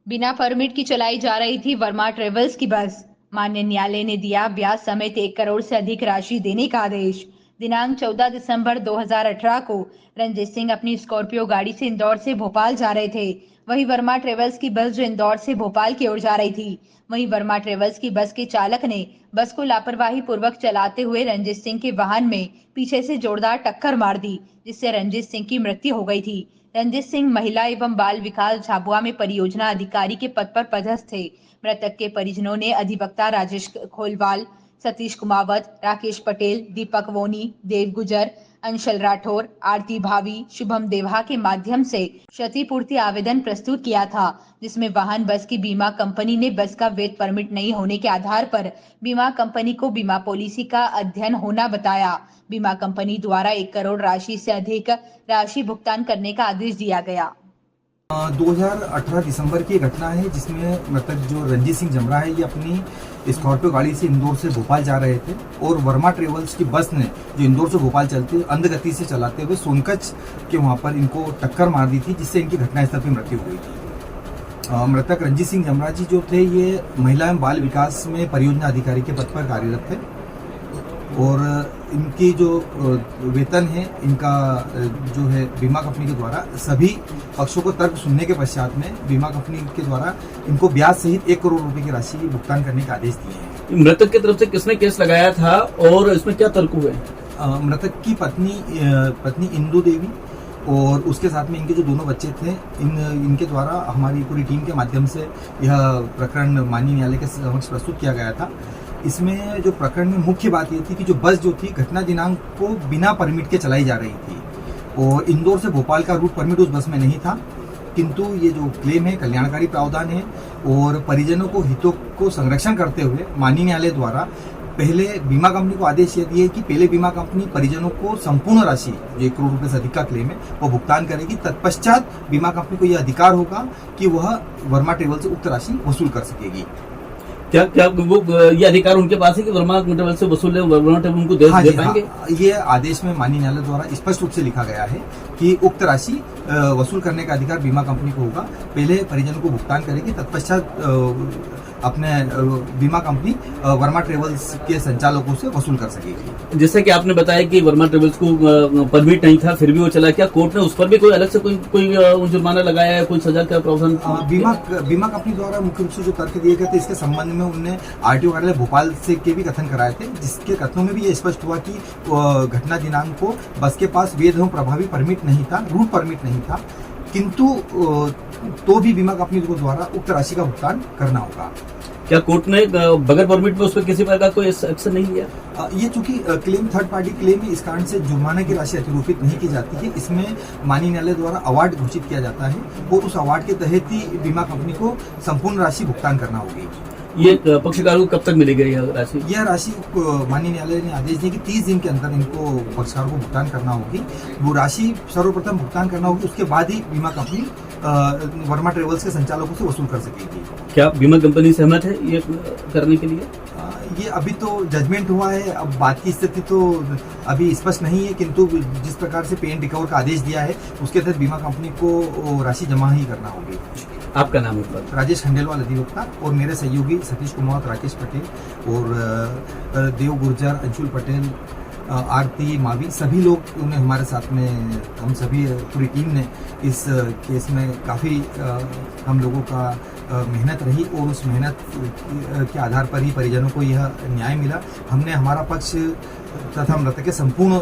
बिना परमिट की चलाई जा रही थी वर्मा ट्रेवल्स की बस। माननीय न्यायालय ने दिया ब्याज समेत 1 करोड़ से अधिक राशि देने का आदेश। दिनांक 14 दिसंबर 2018 को रंजीत सिंह अपनी स्कॉर्पियो गाड़ी से इंदौर से भोपाल जा रहे थे। वहीं वर्मा ट्रेवल्स की बस जो इंदौर से भोपाल की ओर जा रही थी। वहीं वर्मा ट्रेवल्स की बस के चालक ने बस को लापरवाही पूर्वक चलाते हुए रंजीत सिंह के वाहन में पीछे से जोरदार टक्कर मार दी, जिससे रंजीत सिंह की मृत्यु हो गई थी। रंजीत सिंह महिला एवं बाल विकास झाबुआ में परियोजना अधिकारी के पद पर पदस्थ थे। मृतक के परिजनों ने अधिवक्ता राजेश खोलवाल, सतीश कुमावत, राकेश पटेल, दीपक वोनी, देव गुजर, अंशल राठौर, आरती भावी, शुभम देवा के माध्यम से क्षतिपूर्ति आवेदन प्रस्तुत किया था, जिसमें वाहन बस की बीमा कंपनी ने बस का वैध परमिट नहीं होने के आधार पर बीमा कंपनी को बीमा पॉलिसी का अध्ययन होना बताया। बीमा कंपनी द्वारा 1 करोड़ राशि से अधिक राशि भुगतान करने का आदेश दिया गया। 2018 दिसंबर की घटना है जिसमें मृतक जो रंजीत सिंह जमरा है ये अपनी स्कॉर्पियो गाड़ी से इंदौर से भोपाल जा रहे थे और वर्मा ट्रेवल्स की बस ने जो इंदौर से भोपाल चलती अंध गति से चलाते हुए सोनकच के वहां पर इनको टक्कर मार दी थी, जिससे इनकी घटनास्थल पर मृत्यु हो गई थी। मृतक रंजीत सिंह जमरा जी जो थे ये महिला एवं बाल विकास में परियोजना अधिकारी के पद पर कार्यरत थे और इनकी जो वेतन है इनका जो है बीमा कंपनी के द्वारा सभी पक्षों को तर्क सुनने के पश्चात में बीमा कंपनी के द्वारा इनको ब्याज सहित 1 करोड़ रुपए की राशि भुगतान करने के आदेश दिए हैं। मृतक की तरफ से किसने केस लगाया था और इसमें क्या तर्क हुए? मृतक की पत्नी इंदू देवी और उसके साथ में इनके जो दोनों बच्चे थे इनके द्वारा हमारी पूरी टीम के माध्यम से यह प्रकरण माननीय न्यायालय के समक्ष प्रस्तुत किया गया था। इसमें जो प्रकरण में मुख्य बात ये थी कि जो बस जो थी घटना दिनांक को बिना परमिट के चलाई जा रही थी और इंदौर से भोपाल का रूट परमिट उस बस में नहीं था, किंतु ये जो क्लेम है कल्याणकारी प्रावधान है और परिजनों को हितों को संरक्षण करते हुए माननीय न्यायालय द्वारा पहले बीमा कंपनी को आदेश ये दिए कि पहले बीमा कंपनी परिजनों को संपूर्ण राशि जो 1 करोड़ रुपए से अधिक का क्लेम है वो भुगतान करेगी। तत्पश्चात बीमा कंपनी को यह अधिकार होगा कि वह वर्मा ट्रेवल से उक्त राशि वसूल कर सकेगी। क्या क्या वो ये अधिकार उनके पास है कि वर्मा ट्रेवल से वसूल वर्मा ट्रेवल उनको दे पाएंगे? ये आदेश में माननीय न्यायालय द्वारा स्पष्ट रूप से लिखा गया है कि उक्त राशि वसूल करने का अधिकार बीमा कंपनी को होगा। पहले परिजनों को भुगतान करेगी, तत्पश्चात अपने बीमा कंपनी वर्मा ट्रेवल्स के संचालकों से वसूल कर सकेगी। जैसे कि आपने बताया कि वर्मा ट्रेवल्स को परमिट नहीं था फिर भी वो चला, क्या कोर्ट ने उस पर भी कोई अलग से कोई जुर्माना लगाया है, कोई सजा का प्रावधान? बीमा कंपनी द्वारा मुख्य रूप से जो तर्क दिए गए थे इसके संबंध में उन्होंने आरटीओ कार्यालय भोपाल से के भी कथन कराए थे, जिसके कथनों में भी ये स्पष्ट हुआ कि घटना दिनांक को बस के पास वैध एवं प्रभावी परमिट नहीं था, रूट परमिट नहीं था, किंतु तो भी बीमा कंपनी को द्वारा उक्त राशि का भुगतान करना होगा। क्या कोर्ट ने बगैर परमिट में उस पर किसी प्रकार का कोई एक्शन नहीं लिया? ये चूंकि क्लेम थर्ड पार्टी क्लेम है, इस कारण से जुर्माना की राशि अतिरोपित नहीं की जाती है। इसमें माननीय न्यायालय द्वारा अवार्ड घोषित किया जाता है और उस अवार्ड के तहत ही बीमा कंपनी को संपूर्ण राशि भुगतान करना होगी। ये पक्षकार को कब तक मिलेगी यह राशि? यह राशि माननीय न्यायालय ने आदेश दिया कि 30 दिन के अंदर इनको पक्षकार को भुगतान करना होगी। वो राशि सर्वप्रथम भुगतान करना होगी, उसके बाद ही बीमा कंपनी वर्मा ट्रेवल्स के संचालकों से वसूल कर सकेगी। क्या बीमा कंपनी सहमत है ये करने के लिए? ये अभी तो जजमेंट हुआ है, अब बात की स्थिति तो अभी स्पष्ट नहीं है, किंतु जिस प्रकार से पे एंड रिकवर का आदेश दिया है उसके तहत बीमा कंपनी को राशि जमा ही करना होगी। आपका नाम है? राजेश खंडेलवाल अधिवक्ता और मेरे सहयोगी सतीश कुमार, राकेश पटेल और देव गुर्जर, अंशुल पटेल, आरती मावी, सभी लोग उन्हें हमारे साथ में, हम सभी पूरी टीम ने इस केस में काफ़ी हम लोगों का मेहनत रही और उस मेहनत के आधार पर ही परिजनों को यह न्याय मिला। हमने हमारा पक्ष तथा मृतक के संपूर्ण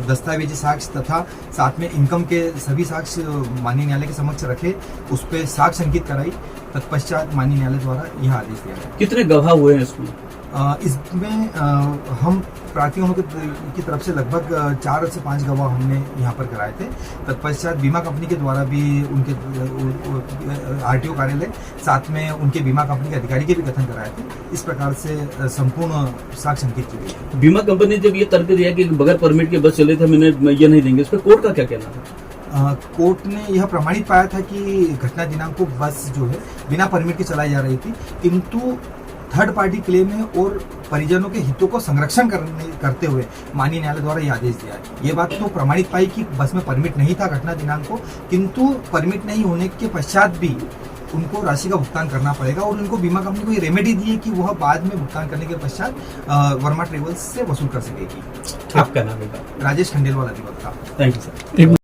दस्तावेजी साक्ष्य तथा साथ में इनकम के सभी साक्ष्य माननीय न्यायालय के समक्ष रखे, उस पर साक्ष्य अंकित कराई। तत्पश्चात माननीय न्यायालय द्वारा यह आदेश दिया गया। कितने गवाह हुए हैं इसमें? इसमें हम प्रार्थियों की तरफ से लगभग 4 से 5 गवाह हमने यहाँ पर कराए थे। तत्पश्चात बीमा कंपनी के द्वारा भी उनके आरटीओ कार्यालय, साथ में उनके बीमा कंपनी के अधिकारी के भी कथन कराए थे। इस प्रकार से संपूर्ण साक्ष्य अंकित की गई। बीमा कंपनी ने जब ये तर्क दिया कि बगैर परमिट के बस चले थे, मैंने ये नहीं देंगे, इस पर कोर्ट का क्या कहना है? कोर्ट ने यह प्रमाणित पाया था कि घटना दिनांक को बस जो है बिना परमिट के चलाई जा रही थी, किंतु थर्ड पार्टी क्लेम है और परिजनों के हितों को संरक्षण करते हुए माननीय न्यायालय द्वारा यह आदेश दिया है। ये बात तो प्रमाणित पाई कि बस में परमिट नहीं था घटना दिनांक को, किंतु परमिट नहीं होने के पश्चात भी उनको राशि का भुगतान करना पड़ेगा और उनको बीमा कंपनी को ये रेमेडी दी है कि वह बाद में भुगतान करने के पश्चात वर्मा ट्रेवल्स से वसूल कर सकेगी। आपका नाम है? राजेश खंडेलवाल अधिवक्ता। Thank you sir.